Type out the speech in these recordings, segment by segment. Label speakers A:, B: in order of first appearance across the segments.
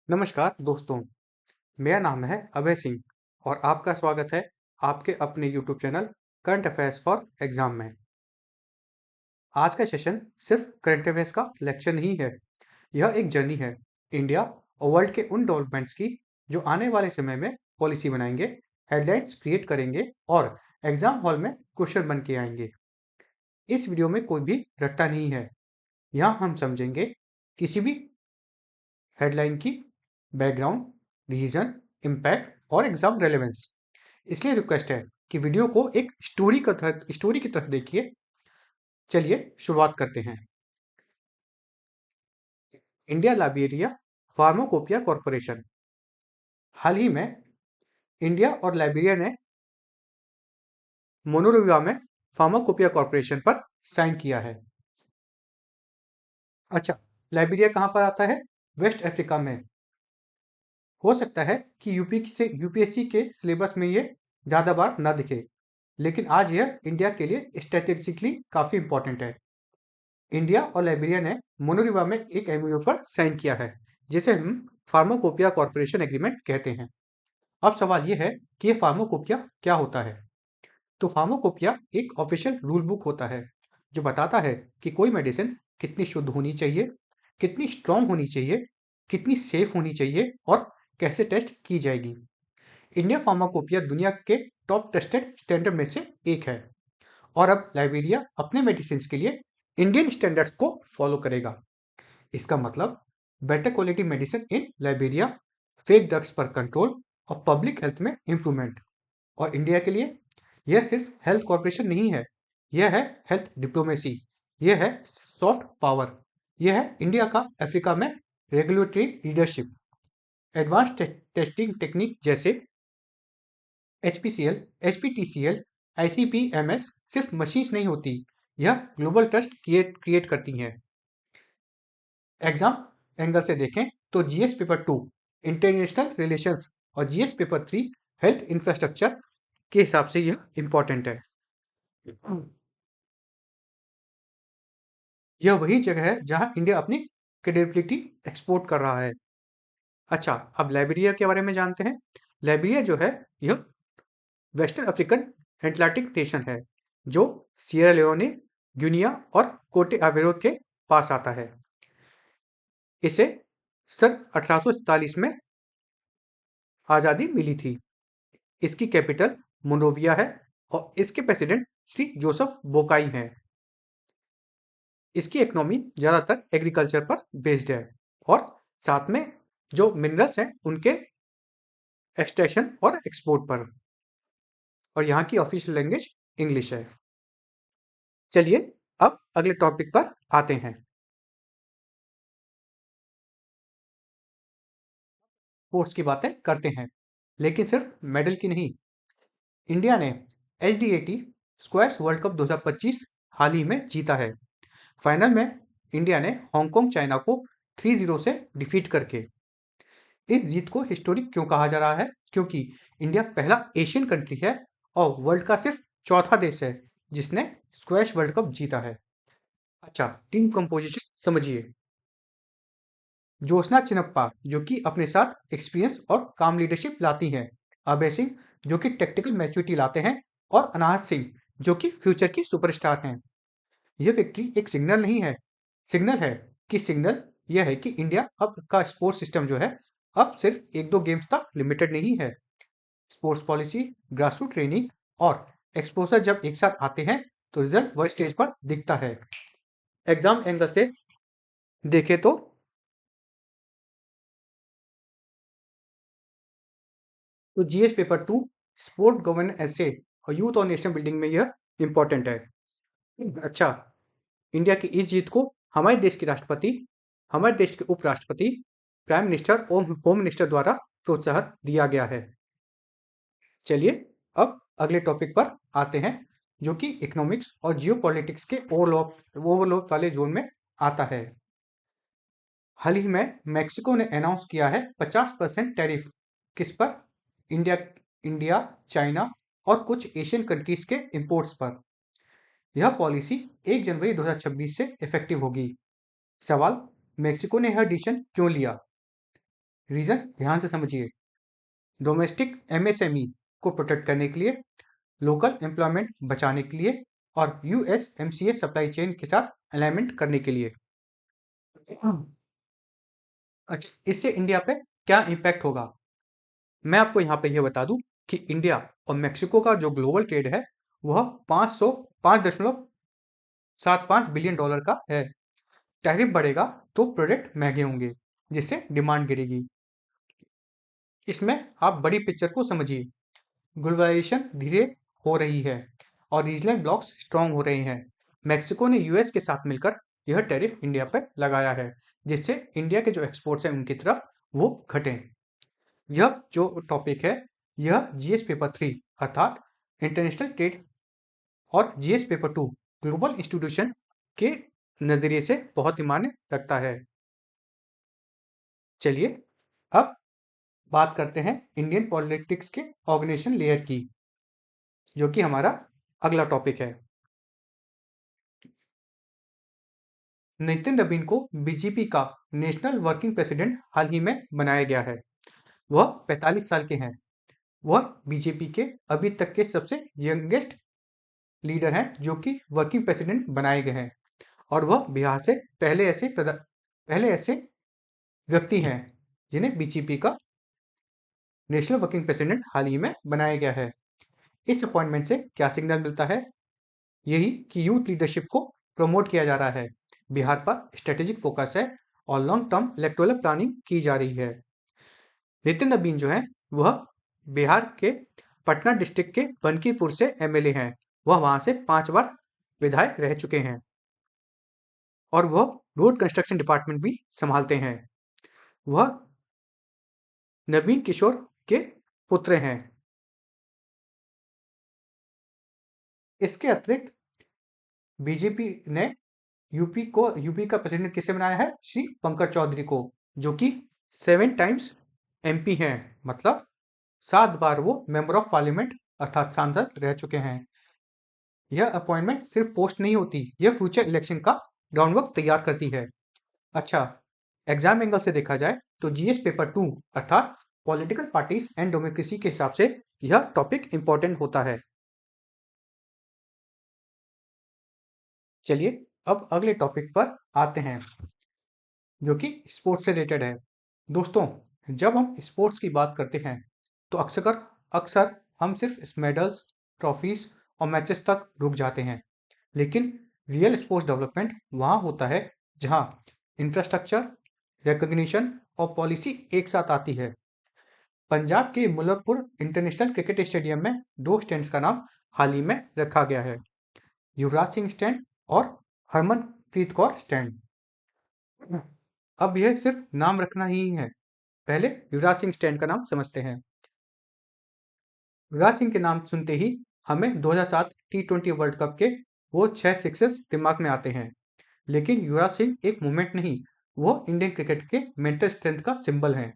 A: नमस्कार दोस्तों, मेरा नाम है अभय सिंह और आपका स्वागत है आपके अपने YouTube channel current affairs for exam में। आज का सेशन सिर्फ करंट अफेयर्स का लेक्चर नहीं है, यह एक जर्नी है इंडिया और वर्ल्ड के उन डेवलपमेंट्स की जो आने वाले समय में पॉलिसी बनाएंगे, हेडलाइंस क्रिएट करेंगे और एग्जाम हॉल में क्वेश्चन बन के आएंगे। इस वीडियो में कोई भी रट्टा नहीं है, यहाँ हम समझेंगे किसी भी हेडलाइन की बैकग्राउंड, रीजन, इम्पैक्ट और एग्जाम रेलेवेंस। इसलिए रिक्वेस्ट है कि वीडियो को एक स्टोरी की तरह देखिए। चलिए शुरुआत करते हैं। India Liberia pharmacopoeia corporation. हाल ही में इंडिया और लाइबेरिया ने मोनोरोविया में फार्माकोपिया कॉरपोरेशन पर साइन किया है। अच्छा, लाइबेरिया कहाँ पर आता है? वेस्ट अफ्रीका में। हो सकता है कि यूपीएससी के सिलेबस में ये ज्यादा बार ना दिखे, लेकिन आज यह इंडिया के लिए स्ट्रेटेजिकली काफी इंपॉर्टेंट है। इंडिया और लाइबेरिया ने मोनोरिवा में एक एमओयू पर साइन किया है, जिसे हम फार्माकोपिया कॉर्पोरेशन एग्रीमेंट कहते हैं। अब सवाल यह है कि ये फार्माकोपिया क्या होता है। तो फार्माकोपिया एक ऑफिशियल रूल बुक होता है जो बताता है कि कोई मेडिसिन कितनी शुद्ध होनी चाहिए, कितनी स्ट्रांग होनी चाहिए, कितनी सेफ होनी चाहिए और कैसे टेस्ट की जाएगी। इंडिया फार्माकोपिया दुनिया के टॉप टेस्टेड स्टैंडर्ड में से एक है और अब लाइबेरिया अपने मेडिसिन के लिए इंडियन स्टैंडर्ड्स को फॉलो करेगा। इसका मतलब better quality medicine in Liberia, fake drugs पर कंट्रोल और पब्लिक हेल्थ में इंप्रूवमेंट। और इंडिया के लिए यह सिर्फ हेल्थ कॉर्पोरेशन नहीं है, यह है हेल्थ डिप्लोमेसी, यह है सॉफ्ट पावर, यह है इंडिया का अफ्रीका में regulatory leadership. Advance testing technique जैसे HPCL, HPTCL, ICP-MS सिर्फ मशीन्स नहीं होती, यह ग्लोबल ट्रस्ट क्रिएट करती हैं। एग्जाम एंगल से देखें तो जीएस पेपर 2 इंटरनेशनल रिलेशंस और जीएस पेपर 3 हेल्थ इंफ्रास्ट्रक्चर के हिसाब से यह इंपॉर्टेंट है। यह वही जगह है जहां इंडिया अपनी क्रेडिबिलिटी एक्सपोर्ट कर रहा है। अच्छा, अब लाइबेरिया के बारे में जानते हैं। लाइबेरिया जो है यह वेस्टर्न अफ्रीकन एटलांटिक नेशन है जो सियरा लियोने, गिनिया और कोटे आवेरो के पास आता है। इसे सन 1847 में आज़ादी मिली थी। इसकी कैपिटल मोनरोविया है और इसके प्रेसिडेंट श्री जोसेफ बोकाई हैं। इसकी इकोनॉमी ज़्यादातर एग्रीकल्चर पर बेस्ड है और साथ में जो मिनरल्स हैं उनके एक्सट्रैक्शन और एक्सपोर्ट पर। और यहाँ की ऑफिशियल लैंग्वेज इंग्लिश है। चलिए अब अगले टॉपिक पर आते हैं। स्पोर्ट्स की बातें करते हैं, लेकिन सिर्फ मेडल की नहीं। इंडिया ने HDAT स्क्वैश वर्ल्ड कप 2025 हाल ही में जीता है। फाइनल में इंडिया ने हांगकांग चाइना को 3-0 से डिफीट करके। इस जीत को हिस्टोरिक क्यों कहा जा रहा है? क्योंकि इंडिया पहला एशियन कंट्री है और वर्ल्ड का सिर्फ चौथा देश है जिसने स्क्वैश वर्ल्ड कप जीता है। अच्छा, टीम कंपोजिशन समझिए। ज्योत्सना चिनप्पा जो कि अपने साथ एक्सपीरियंस और काम लीडरशिप लाती हैं। अभय सिंह जो कि टेक्निकल मैच्योरिटी लाते हैं और अनाहत सिंह जो कि फ्यूचर की सुपरस्टार हैं। यह विक्ट्री एक सिग्नल नहीं है, सिग्नल यह है कि इंडिया अब का स्पोर्ट्स सिस्टम जो है अब सिर्फ एक दो गेम्स तक लिमिटेड नहीं है। स्पोर्ट्स पॉलिसी, ग्रासरूट ट्रेनिंग और एक्सपोजर जब एक साथ आते हैं तो रिजल्ट वर्ल्ड स्टेज पर दिखता है। एग्जाम एंगल से देखें तो जीएस पेपर 2 स्पोर्ट गवर्नेंस एसे और यूथ और नेशनल बिल्डिंग में यह इंपॉर्टेंट है। अच्छा, इंडिया की इस जीत को हमारे देश के राष्ट्रपति, हमारे देश के उपराष्ट्रपति, प्राइम मिनिस्टर और होम मिनिस्टर द्वारा प्रोत्साहन दिया गया है। चलिए अब अगले टॉपिक पर आते हैं जो कि इकोनॉमिक्स और जियो पॉलिटिक्स के ओवरलैप वाले जोन में आता है। हाल ही में मैक्सिको ने अनाउंस किया है 50% टैरिफ। किस पर? इंडिया इंडिया, चाइना और कुछ एशियन कंट्रीज के इंपोर्ट्स पर। यह पॉलिसी 1 जनवरी 2026 से इफेक्टिव होगी। सवाल, मेक्सिको ने यह डिसीजन क्यों लिया? रीजन ध्यान से समझिए। डोमेस्टिक एमएसएमई को प्रोटेक्ट करने के लिए, लोकल एम्प्लॉयमेंट बचाने के लिए और यूएसएमसीए सप्लाई चेन के साथ अलाइनमेंट करने के लिए। अच्छा, इससे इंडिया पे क्या इम्पैक्ट होगा? मैं आपको यहाँ पे ये बता दूं कि इंडिया और मेक्सिको का जो ग्लोबल ट्रेड है वह 5.75 बिलियन डॉलर का है। टैरिफ बढ़ेगा तो प्रोडक्ट महंगे होंगे, जिससे डिमांड गिरेगी। इसमें आप बड़ी पिक्चर को समझिए। ग्लोबलाइजेशन धीरे हो रही है और रीजनल ब्लॉक्स स्ट्रांग हो रहे हैं। मेक्सिको ने यूएस के साथ मिलकर यह टैरिफ इंडिया पर लगाया है, जिससे इंडिया के जो एक्सपोर्ट्स हैं उनकी तरफ वो घटें। यह जो टॉपिक है यह जीएस पेपर 3 अर्थात इंटरनेशनल ट्रेड और जीएस पेपर 2 ग्लोबल इंस्टीट्यूशन के नजरिए से बहुत ही मायने रखता है। चलिए अब बात करते हैं इंडियन पॉलिटिक्स के ऑर्गेनाइजेशन लेयर की, जो कि हमारा अगला टॉपिक है। नितिन नवीन को बीजेपी का नेशनल वर्किंग प्रेसिडेंट हाल ही में बनाया गया है। वह 45 साल के हैं। वह बीजेपी के अभी तक के सबसे यंगेस्ट लीडर हैं जो कि वर्किंग प्रेसिडेंट बनाए गए हैं, और वह बिहार से पहले ऐसे व्यक्ति हैं जिन्हें बीजेपी का नेशनल वर्किंग प्रेसिडेंट हाल ही में बनाया गया है। इस अपॉइंटमेंट से क्या सिग्नल मिलता है? यही कि यूथ लीडरशिप को प्रमोट किया जा रहा है, बिहार पर स्ट्रेटेजिक फोकस है और लॉन्ग टर्म इलेक्टोरल प्लानिंग की जा रही है। नितिन नबीन जो है वह बिहार के पटना डिस्ट्रिक्ट के बनकीपुर से एमएलए हैं। वह वहां से 5 बार विधायक रह चुके हैं और वह रोड कंस्ट्रक्शन डिपार्टमेंट भी संभालते हैं। वह नवीन किशोर के पुत्र हैं। इसके अतिरिक्त बीजेपी ने यूपी का प्रेसिडेंट किसे बनाया है? श्री पंकज चौधरी को, जो कि 7 टाइम्स एमपी हैं, मतलब 7 बार वो मेंबर ऑफ पार्लियामेंट अर्थात सांसद रह चुके हैं। यह अपॉइंटमेंट सिर्फ पोस्ट नहीं होती, यह फ्यूचर इलेक्शन का ग्राउंडवर्क तैयार करती है। अच्छा, एग्जाम एंगल से देखा जाए तो जीएस पेपर 2 अर्थात पॉलिटिकल पार्टीज एंड डेमोक्रेसी के हिसाब से यह टॉपिक इंपॉर्टेंट होता है। चलिए अब अगले टॉपिक पर आते हैं, जो कि स्पोर्ट्स से रिलेटेड है। दोस्तों, जब हम स्पोर्ट्स की बात करते हैं तो अक्सर अक्सर हम सिर्फ मेडल्स, ट्रॉफीज और मैचेस तक रुक जाते हैं, लेकिन रियल स्पोर्ट्स डेवलपमेंट वहाँ होता है जहाँ इंफ्रास्ट्रक्चर, रिकॉग्निशन और पॉलिसी एक साथ आती है। पंजाब के मुल्लरपुर इंटरनेशनल क्रिकेट स्टेडियम में 2 स्टैंड्स का नाम हाल ही में रखा गया है, युवराज सिंह स्टैंड और हरमनप्रीत कौर स्टैंड। अब यह सिर्फ नाम रखना ही है। पहले युवराज सिंह स्टैंड का नाम समझते हैं। युवराज सिंह के नाम सुनते ही हमें 2007 T20 वर्ल्ड कप के वो 6 सिक्सेस दिमाग में आते हैं, लेकिन युवराज सिंह एक मूवमेंट नहीं, वो इंडियन क्रिकेट के मेंटल स्ट्रेंथ का सिंबल हैं।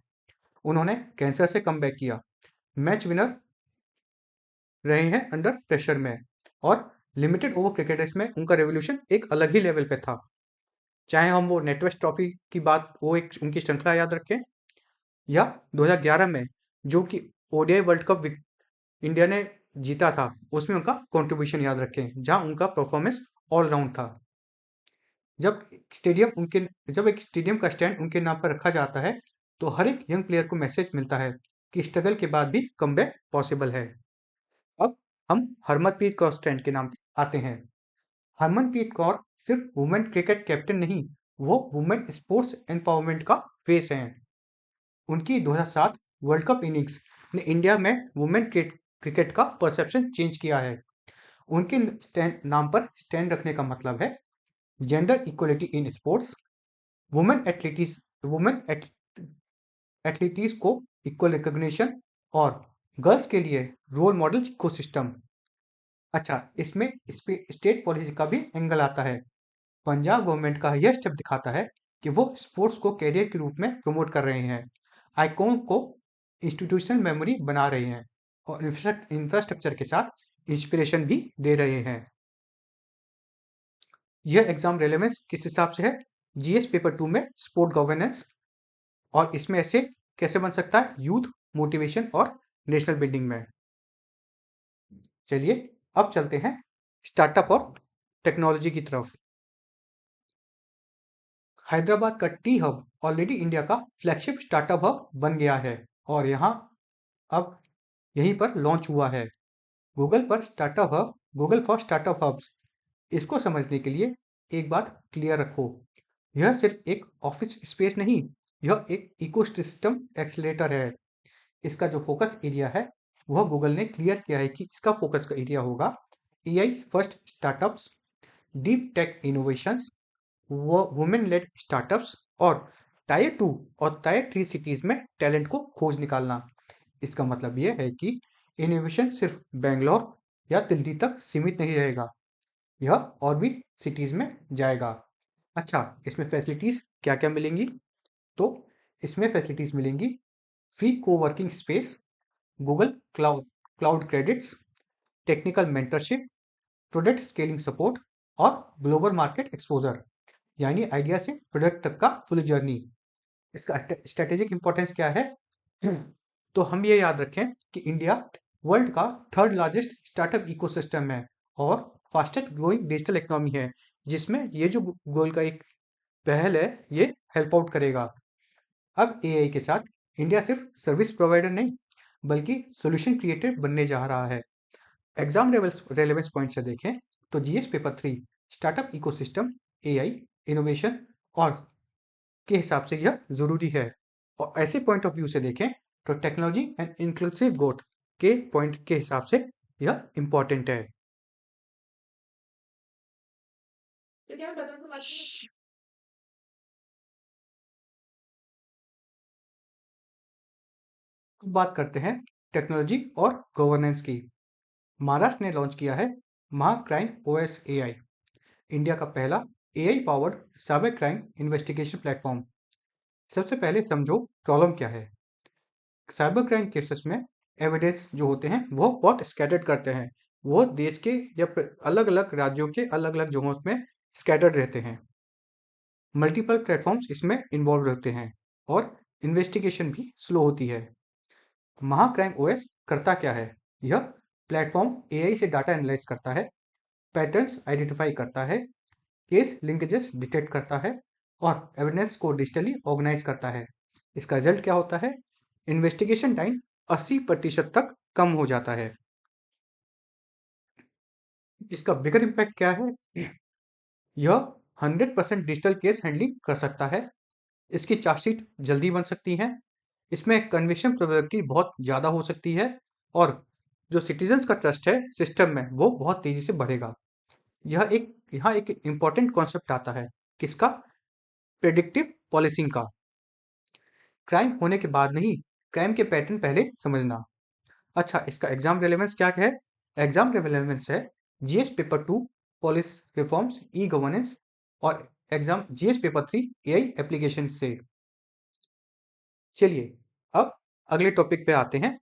A: उन्होंने कैंसर से कमबैक किया, मैच विनर रहे हैं अंडर प्रेशर में, और लिमिटेड ओवर क्रिकेटर्स में उनका रेवोल्यूशन एक अलग ही लेवल पे था। चाहे हम वो नेटवेस्ट ट्रॉफी की बात, वो एक उनकी श्रृंखला याद रखें, या 2011 में जो कि ओडीआई वर्ल्ड कप इंडिया ने जीता था, उसमें उनका कंट्रीब्यूशन याद रखें, जहां उनका परफॉर्मेंस ऑलराउंड था। जब जब एक स्टेडियम का स्टैंड उनके नाम पर रखा जाता है तो हर एक यंग प्लेयर को मैसेज मिलता है कि स्ट्रगल के बाद भी कमबैक पॉसिबल है। अब हम हरमनप्रीत कौर स्टैंड के नाम आते हैं। हरमनप्रीत कौर सिर्फ वुमेन क्रिकेट कैप्टन नहीं, वो वुमेन स्पोर्ट्स एम्पावरमेंट का फेस हैं। उनकी 2007 वर्ल्ड कप इनिंग्स ने इंडिया में वुमेन क्रिकेट का परसेप्शन चेंज किया है। उनके नाम पर स्टैंड रखने का मतलब है gender equality in sports, women athletes को इक्वल रिकॉग्निशन और गर्ल्स के लिए रोल मॉडल इकोसिस्टम। अच्छा, इसमें स्टेट पॉलिसी का भी एंगल आता है। पंजाब गवर्नमेंट का यह स्टेप दिखाता है कि वो स्पोर्ट्स को कैरियर के रूप में प्रमोट कर रहे हैं, आइकॉन को इंस्टीट्यूशनल मेमोरी बना रहे हैं और इंफ्रास्ट्रक्चर के साथ इंस्पिरेशन भी दे रहे हैं। यह एग्जाम रेलेवेंस किस हिसाब से है? जीएस पेपर 2 में स्पोर्ट गवर्नेंस, और इसमें ऐसे कैसे बन सकता है यूथ मोटिवेशन और नेशनल बिल्डिंग में। चलिए अब चलते हैं स्टार्टअप और टेक्नोलॉजी की तरफ। हैदराबाद का टी हब ऑलरेडी इंडिया का फ्लैगशिप स्टार्टअप हब बन गया है और यहाँ अब यहीं पर लॉन्च हुआ है गूगल पर startup hub, Google for startup hubs. इसको समझने के लिए एक बात क्लियर रखो, यह सिर्फ एक ऑफिस स्पेस नहीं, यह एक इकोसिस्टम एक्सीलेटर है। इसका जो फोकस एरिया है वह गूगल ने क्लियर किया है कि इसका फोकस का एरिया होगा AI first startups, deep tech innovations, women lead startups और टायर 2 और टायर 3 सिटीज में टैलेंट को खोज निकालना। इसका मतलब यह है कि इनोवेशन सिर्फ बेंगलोर या दिल्ली तक सीमित नहीं रहेगा, यह और भी सिटीज में जाएगा। अच्छा, इसमें फैसिलिटीज क्या क्या मिलेंगी? तो इसमें फैसिलिटीज मिलेंगी free coworking space, Google cloud cloud credits, technical mentorship, product scaling support और ग्लोबल मार्केट एक्सपोजर, यानी आइडिया से प्रोडक्ट तक का फुल जर्नी। इसका स्ट्रेटेजिक इंपॉर्टेंस क्या है? तो हम ये याद रखें कि इंडिया वर्ल्ड का थर्ड लार्जेस्ट स्टार्टअप इकोसिस्टम है और फास्टेस्ट ग्रोइंग डिजिटल इकोनॉमी है, जिसमें ये जो गोल का एक पहल है ये हेल्प आउट करेगा। अब एआई के साथ इंडिया सिर्फ सर्विस प्रोवाइडर नहीं बल्कि सॉल्यूशन क्रिएटर बनने जा रहा है। एग्जाम रेलेवेंस पॉइंट से देखें तो GS paper 3 startup ecosystem, AI, innovation और के हिसाब से यह जरूरी है। और ऐसे पॉइंट ऑफ व्यू से देखें तो टेक्नोलॉजी एंड इंक्लूसिव ग्रोथ के पॉइंट के हिसाब से यह इंपॉर्टेंट है। अब बात करते हैं टेक्नोलॉजी और गवर्नेंस की। महाराष्ट्र ने लॉन्च किया है महाक्राइम ओएस एआई, इंडिया का पहला AI powered cyber crime investigation platform. सबसे पहले समझो प्रॉब्लम क्या है। साइबर क्राइम केसेस में एविडेंस जो होते हैं वो बहुत स्कैटर्ड करते हैं, वो देश के या अलग अलग राज्यों के अलग अलग जगहों में स्कैटर्ड रहते हैं। मल्टीपल प्लेटफॉर्म्स इसमें इन्वॉल्व रहते हैं और इन्वेस्टिगेशन भी स्लो होती है। महाक्राइम ओएस करता क्या है? यह प्लेटफॉर्म एआई से डाटा एनालाइज करता है, पैटर्न्स आइडेंटिफाई करता है, केस लिंकेजेस डिटेक्ट करता है और एविडेंस को डिजिटली ऑर्गेनाइज करता है। इसका रिजल्ट क्या होता है? इन्वेस्टिगेशन टाइम 80% तक कम हो जाता है। इसका बिगर इम्पैक्ट क्या है? यह 100% डिजिटल केस हैंडलिंग कर सकता है, इसकी चार्जशीट जल्दी बन सकती है, इसमें कन्विक्शन प्रोबेबिलिटी बहुत ज़्यादा हो सकती है और जो सिटीजन्स का ट्रस्ट है सिस्टम में वो बहुत तेज़ी से बढ़ेगा। यहाँ एक इम्पॉर्टेंट कॉन्सेप्ट आता है, किसका? प्रेडिक्टिव पॉलिसिंग का। क्राइम होने के बाद नहीं, क्राइम के पैटर्न पहले समझना। अच्छा, इसका एग्जाम रेलेवेंस क्या है? एग्जाम रेलेवेंस है GS paper 2 police reforms, e governance और exam GS paper 3 AI application से। चलिए अब अगले टॉपिक पे आते हैं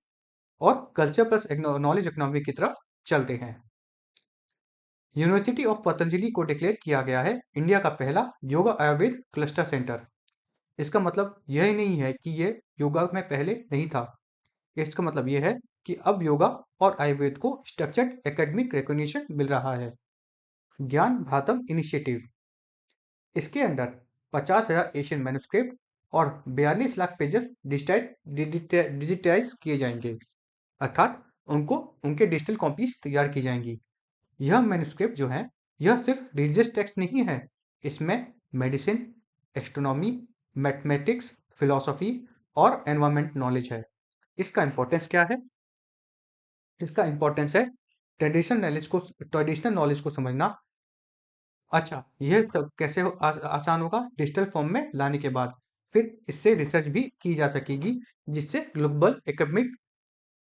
A: और कल्चर प्लस नॉलेज इकोनॉमी की तरफ चलते हैं। यूनिवर्सिटी ऑफ पतंजलि को डिक्लेयर किया गया है इंडिया का पहला योगा आयुर्वेद क्लस्टर सेंटर। इसका मतलब यह नहीं है कि ये योगा में पहले नहीं था, इसका मतलब यह है कि अब योगा और आयुर्वेद को स्ट्रक्चर्ड एकेडमिक रिकॉग्निशन मिल रहा है। ज्ञान भातम इनिशिएटिव, इसके अंडर 50,000 एशियन मैन्युस्क्रिप्ट और 42 लाख पेजेस डिजिटाइज किए जाएंगे, अर्थात उनको उनके डिजिटल कॉपीज तैयार की जाएंगी। यह मैन्युस्क्रिप्ट जो है यह सिर्फ रिलीजियस टेक्स्ट नहीं है, इसमें मेडिसिन, एस्ट्रोनॉमी, मैथमेटिक्स, फिलोसफी और एनवायरमेंट नॉलेज है। इसका इंपॉर्टेंस क्या है? इसका इंपॉर्टेंस है ट्रेडिशनल नॉलेज को समझना। अच्छा, यह सब कैसे आसान होगा? डिजिटल फॉर्म में लाने के बाद फिर इससे रिसर्च भी की जा सकेगी, जिससे ग्लोबल एकेडमिक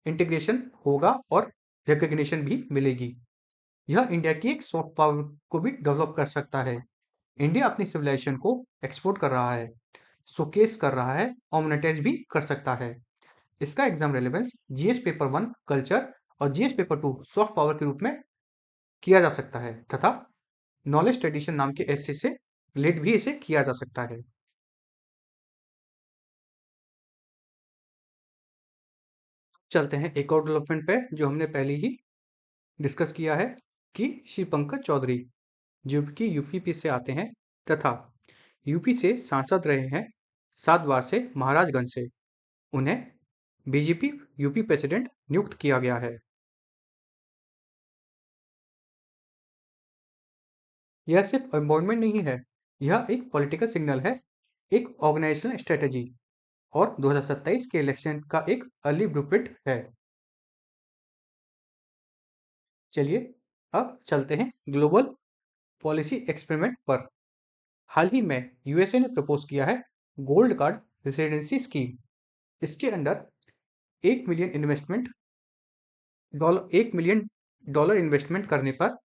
A: इंटीग्रेशन होगा और रिकग्निशन भी मिलेगी। यह इंडिया की एक सॉफ्ट पावर को भी डेवलप कर सकता है। इंडिया अपनी सिविलाइजेशन को एक्सपोर्ट कर रहा है, शोकेस कर रहा है और मोनेटाइज भी कर सकता है। इसका exam relevance GS paper 1 culture और जीएस पेपर 2 सॉफ्ट पावर के रूप में किया जा सकता है तथा नॉलेज ट्रेडिशन नाम के ऐसे से रिलेट भी इसे किया जा सकता है। चलते हैं एक और डेवलपमेंट पे जो हमने पहले ही डिस्कस किया है कि श्री पंकज चौधरी जो कि यूपी से आते हैं तथा यूपी से सांसद रहे हैं 7 बार से महाराजगंज से। उन्हें बीजेपी यूपी प्रेसिडेंट नियुक्त किया गया है। यह सिर्फ अपॉइंटमेंट नहीं है, यह एक पॉलिटिकल सिग्नल है, एक ऑर्गेनाइजेशनल स्ट्रेटजी और 2027 के इलेक्शन का एक अर्ली ब्लूप्रिंट है। चलिए अब चलते हैं ग्लोबल पॉलिसी एक्सपेरिमेंट पर। हाल ही में यूएसए ने प्रपोज किया है गोल्ड कार्ड रेसिडेंसी स्कीम। इसके अंडर 1 मिलियन डॉलर इन्वेस्टमेंट करने पर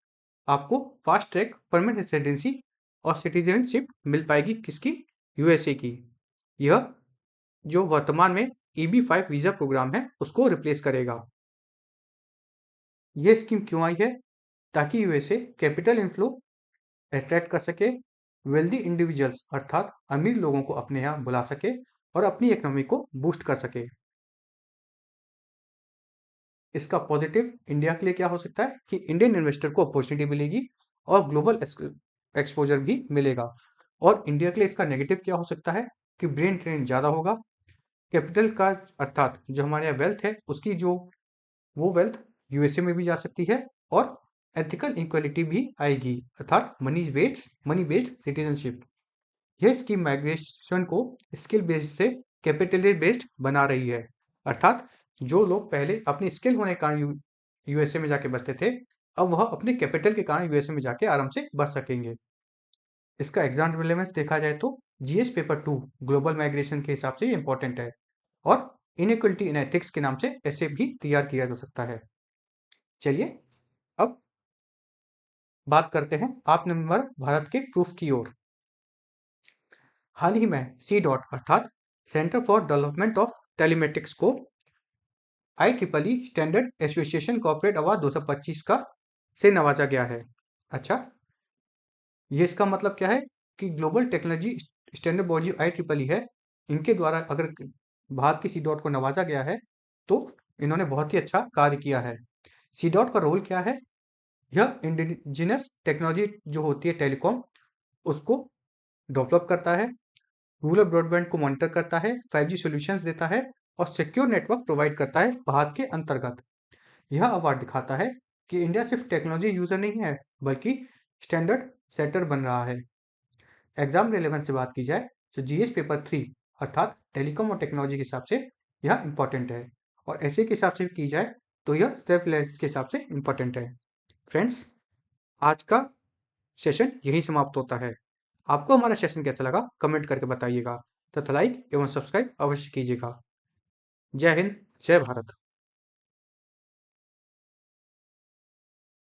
A: आपको फास्ट ट्रैक परमानेंट रेसिडेंसी और सिटीजनशिप मिल पाएगी। किसकी? यूएसए की। यह जो वर्तमान में EB-5 वीजा प्रोग्राम है उसको रिप्लेस करेगा। यह स्कीम क्यों आई है? ताकि यूएसए कैपिटल इनफ्लो अट्रैक्ट कर सके, वेल्दी इंडिविजुअल्स अर्थात अमीर लोगों को अपने यहाँ बुला सके और अपनी इकोनॉमी को बूस्ट कर सके। इसका पॉजिटिव इंडिया के लिए क्या हो सकता है कि इंडियन इन्वेस्टर को अपॉर्चुनिटी मिलेगी और ग्लोबल एक्सपोजर भी मिलेगा। और इंडिया के लिए इसका नेगेटिव क्या हो सकता है कि ब्रेन ड्रेन ज़्यादा होगा, कैपिटल का अर्थात जो हमारे यहाँ वेल्थ है उसकी जो वो वेल्थ यूएसए में भी जा सकती है और एथिकल इक्वलिटी भी आएगी अर्थात मनी बेस्ड सिटीजनशिप। यह स्कीम माइग्रेशन को स्किल बेस्ड से कैपिटल बेस्ड बना रही है अर्थात जो लोग पहले अपनी स्किल होने के कारण यूएसए में जाके बसते थे अब वह अपने कैपिटल के कारण यूएसए में जाके आराम से बस सकेंगे। इसका एग्जाम रिलेवेंस देखा जाए तो जीएस पेपर 2 ग्लोबल माइग्रेशन के हिसाब से ये इंपॉर्टेंट है और इनइक्वलिटी इन एथिक्स के नाम से ऐसे भी तैयार किया जा सकता है। चलिए अब बात करते हैं आत्मनिर्भर भारत के प्रूफ की ओर। हाल ही में सी डॉट अर्थात centre for development of telematics को IEEE standard association corporate award 2025 का से नवाजा गया है। अच्छा, ये इसका मतलब क्या है कि global technology standard body IEEE है, इनके द्वारा अगर भारत की सी डॉट को नवाजा गया है तो इन्होंने बहुत ही अच्छा कार्य किया है। सी डॉट का रोल क्या है? यह इंडिजिनस टेक्नोलॉजी जो होती है टेलीकॉम उसको डेवलप करता है, रूरल ब्रॉडबैंड को मॉनिटर करता है, 5G सॉल्यूशंस देता है और सिक्योर नेटवर्क प्रोवाइड करता है भारत के अंतर्गत। यह अवार्ड दिखाता है कि इंडिया सिर्फ टेक्नोलॉजी यूजर नहीं है बल्कि स्टैंडर्ड सेटर बन रहा है। एग्जाम रिलेवेंस से बात की जाए तो जीएस पेपर 3 अर्थात टेलीकॉम और टेक्नोलॉजी के हिसाब से यह इंपॉर्टेंट है और ऐसे के हिसाब से की जाए तो यह सेल्फ रिलायंस के हिसाब से इंपॉर्टेंट है। फ्रेंड्स, आज का सेशन यही समाप्त होता है। आपको हमारा सेशन कैसा लगा कमेंट करके बताइएगा तथा लाइक एवं सब्सक्राइब अवश्य कीजिएगा। जय हिंद, जय भारत।